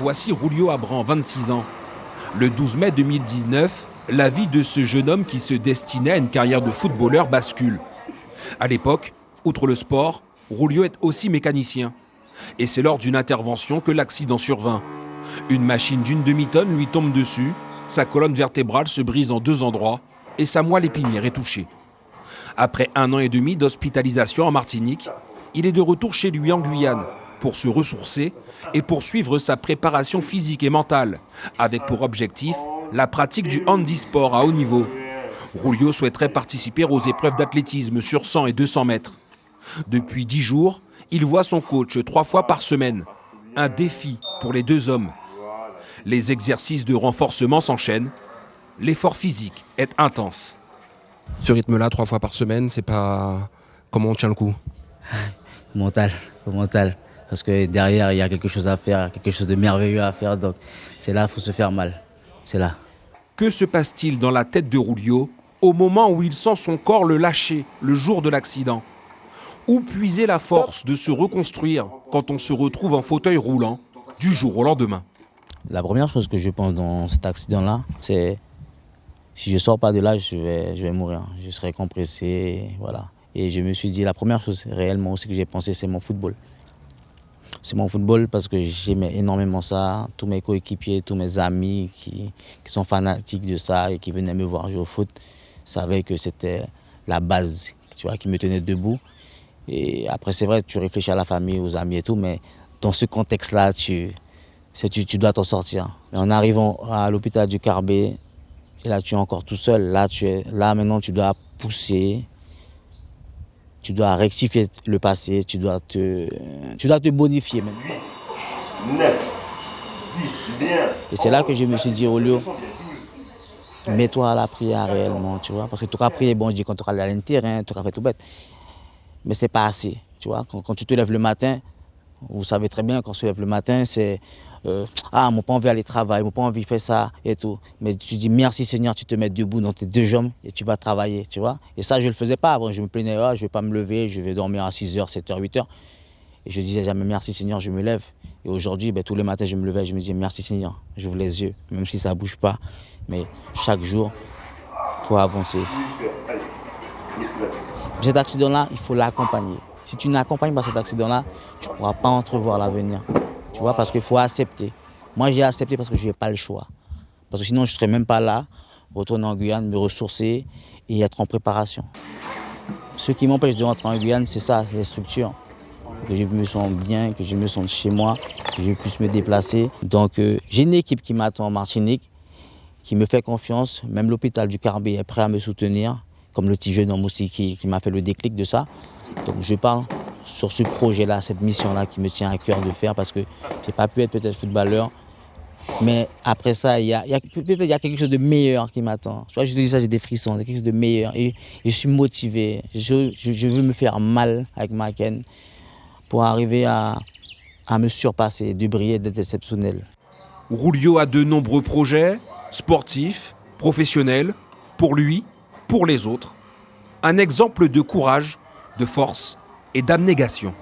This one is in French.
Voici Julio Abran, 26 ans. Le 12 mai 2019, la vie de ce jeune homme qui se destinait à une carrière de footballeur bascule. À l'époque, outre le sport, Julio est aussi mécanicien. Et c'est lors d'une intervention que l'accident survint. Une machine d'une demi-tonne lui tombe dessus, sa colonne vertébrale se brise en 2 endroits et sa moelle épinière est touchée. Après 1 an et demi d'hospitalisation en Martinique, il est de retour chez lui en Guyane pour se ressourcer et poursuivre sa préparation physique et mentale, avec pour objectif la pratique du handisport à haut niveau. Julio souhaiterait participer aux épreuves d'athlétisme sur 100 et 200 mètres. Depuis 10 jours, il voit son coach 3 fois par semaine. Un défi pour les 2 hommes. Les exercices de renforcement s'enchaînent. L'effort physique est intense. Ce rythme-là, 3 fois par semaine, c'est pas... Comment on tient le coup? Mental. Parce que derrière, il y a quelque chose à faire, quelque chose de merveilleux à faire. Donc c'est là qu'il faut se faire mal. C'est là. Que se passe-t-il dans la tête de Julio au moment où il sent son corps le lâcher le jour de l'accident? Où puiser la force de se reconstruire quand on se retrouve en fauteuil roulant du jour au lendemain? La première chose que je pense dans cet accident-là, c'est si je ne sors pas de là, je vais mourir. Je serai compressé, voilà. Et je me suis dit, la première chose réellement aussi que j'ai pensé, c'est mon football. C'est mon football parce que j'aimais énormément ça. Tous mes coéquipiers, tous mes amis qui sont fanatiques de ça et qui venaient me voir jouer au foot savaient que c'était la base, tu vois, qui me tenait debout. Et après, c'est vrai, tu réfléchis à la famille, aux amis et tout, mais dans ce contexte-là, tu dois t'en sortir. Et en arrivant à l'hôpital du Carbet, et là, tu es encore tout seul. Là, maintenant, tu dois pousser. Tu dois rectifier le passé, tu dois te bonifier même. 9, 10, bien. Et c'est là que je me suis dit, Julio, mets-toi à la prière réellement, tu vois. Parce que tu auras prié, bon, je dis, quand tu auras allé à l'intérieur, tu auras fait tout bête. Mais c'est pas assez, tu vois. Quand tu te lèves le matin, vous savez très bien, quand tu te lèves le matin, c'est mon pas envie d'aller travailler, mon pas envie de faire ça et tout. Mais tu dis merci Seigneur, tu te mets debout dans tes 2 jambes et tu vas travailler, tu vois. Et ça, je le faisais pas avant. Je me plaignais, je vais pas me lever, je vais dormir à 6h, 7h, 8h. Et je disais jamais merci Seigneur, je me lève. Et aujourd'hui, tous les matins, je me levais, je me disais merci Seigneur. J'ouvre les yeux, même si ça bouge pas. Mais chaque jour, il faut avancer. Cet accident-là, il faut l'accompagner. Si tu n'accompagnes pas cet accident-là, tu ne pourras pas entrevoir l'avenir. Tu vois, parce qu'il faut accepter. Moi, j'ai accepté parce que je n'ai pas le choix. Parce que sinon, je ne serais même pas là, retourner en Guyane, me ressourcer et être en préparation. Ce qui m'empêche de rentrer en Guyane, c'est ça, les structures. Que je me sente bien, que je me sente chez moi, que je puisse me déplacer. Donc, j'ai une équipe qui m'attend en Martinique, qui me fait confiance. Même l'hôpital du Carbet est prêt à me soutenir, comme le petit jeune homme aussi qui m'a fait le déclic de ça. Donc, je parle sur ce projet-là, cette mission-là qui me tient à cœur de faire parce que je n'ai pas pu être peut-être footballeur. Mais après ça, il y a quelque chose de meilleur qui m'attend. Tu vois, je te dis ça, j'ai des frissons, il y a quelque chose de meilleur. Et je suis motivé. Je veux me faire mal avec ma canne pour arriver à me surpasser, de briller, d'être exceptionnel. Julio a de nombreux projets, sportifs, professionnels, pour lui, pour les autres. Un exemple de courage, de force et d'abnégation.